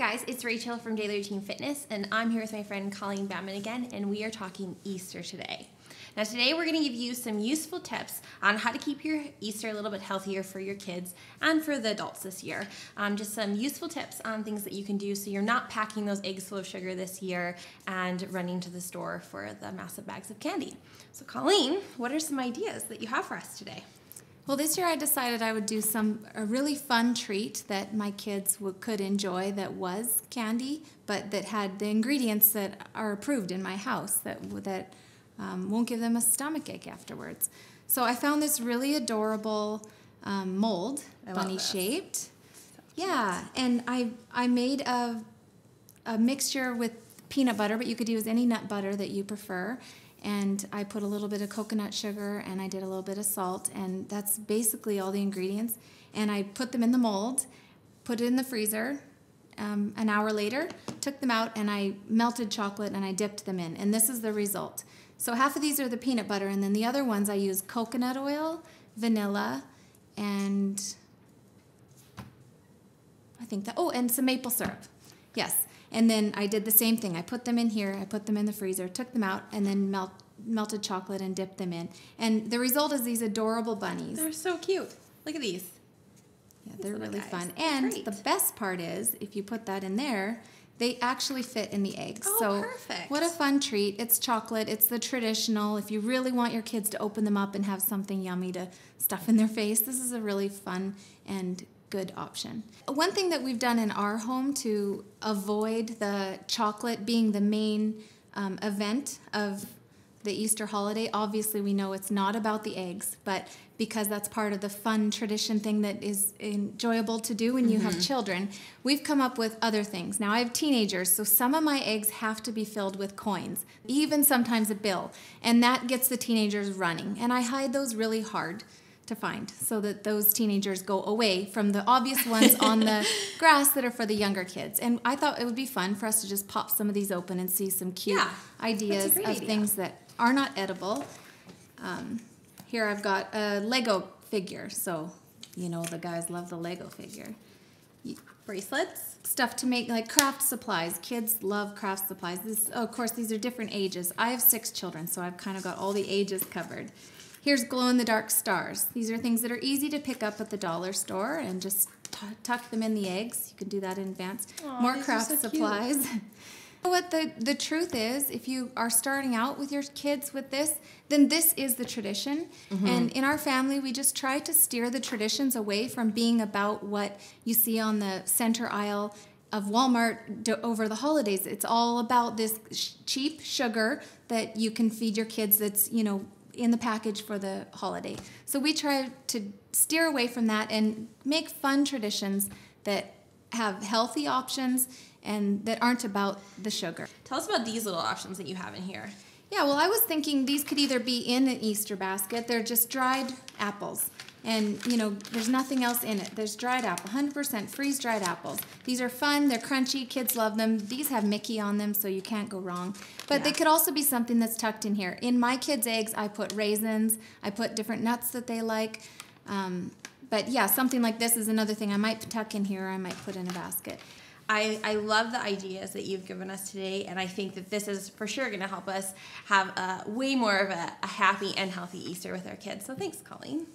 guys, it's Rachel from Daily Routine Fitness, and I'm here with my friend Colleen Banman again, and we are talking Easter today. Now today we're going to give you some useful tips on how to keep your Easter a little bit healthier for your kids and for the adults this year. Just some useful tips on things that you can do so you're not packing those eggs full of sugar this year and running to the store for the massive bags of candy. So Colleen, what are some ideas that you have for us today? Well, this year I decided I would do a really fun treat that my kids could enjoy that was candy, but that had the ingredients that are approved in my house that won't give them a stomachache afterwards. So I found this really adorable mold, bunny-shaped. Yeah, and I made a mixture with peanut butter, but you could use any nut butter that you prefer. And I put a little bit of coconut sugar and I did a little bit of salt, and that's basically all the ingredients. And I put them in the mold, put it in the freezer. An hour later, took them out and I melted chocolate and I dipped them in. And this is the result. So half of these are the peanut butter, and then the other ones I use coconut oil, vanilla, and and some maple syrup. Yes. And then I did the same thing. I put them in here, I put them in the freezer, took them out, and then melted chocolate and dipped them in. And the result is these adorable bunnies. They're so cute. Look at these. Yeah, they're really fun. And the best part is, if you put that in there, they actually fit in the eggs. Oh, so perfect. What a fun treat. It's chocolate. It's the traditional. If you really want your kids to open them up and have something yummy to stuff in their face, this is a really fun and good option. One thing that we've done in our home to avoid the chocolate being the main event of the Easter holiday, obviously we know it's not about the eggs, but because that's part of the fun tradition thing that is enjoyable to do when you have children, we've come up with other things. Now I have teenagers, so some of my eggs have to be filled with coins, even sometimes a bill, and that gets the teenagers running. And I hide those really hard to find so that those teenagers go away from the obvious ones on the grass that are for the younger kids. And I thought it would be fun for us to just pop some of these open and see some cute ideas of things that are not edible. Here I've got a Lego figure, so you know the guys love the Lego figure. Bracelets? Stuff to make, like craft supplies. Kids love craft supplies. Of course, these are different ages. I have 6 children, so I've kind of got all the ages covered. Here's glow-in-the-dark stars. These are things that are easy to pick up at the dollar store and just tuck them in the eggs. You can do that in advance. Aww, more craft supplies. You know what the truth is, if you are starting out with your kids with this, then this is the tradition. And in our family, we just try to steer the traditions away from being about what you see on the center aisle of Walmart over the holidays. It's all about this cheap sugar that you can feed your kids that's, you know, in the package for the holiday. So we try to steer away from that and make fun traditions that have healthy options and that aren't about the sugar. Tell us about these little options that you have in here. Yeah, well, I was thinking these could either be in an Easter basket. They're just dried apples. And, you know, there's nothing else in it. There's dried apple, 100% freeze-dried apples. These are fun. They're crunchy. Kids love them. These have Mickey on them, so you can't go wrong. But they could also be something that's tucked in here. In my kids' eggs, I put raisins. I put different nuts that they like. But, yeah, something like this is another thing I might tuck in here or I might put in a basket. I love the ideas that you've given us today, and I think that this is for sure going to help us have way more of a happy and healthy Easter with our kids. So thanks, Colleen.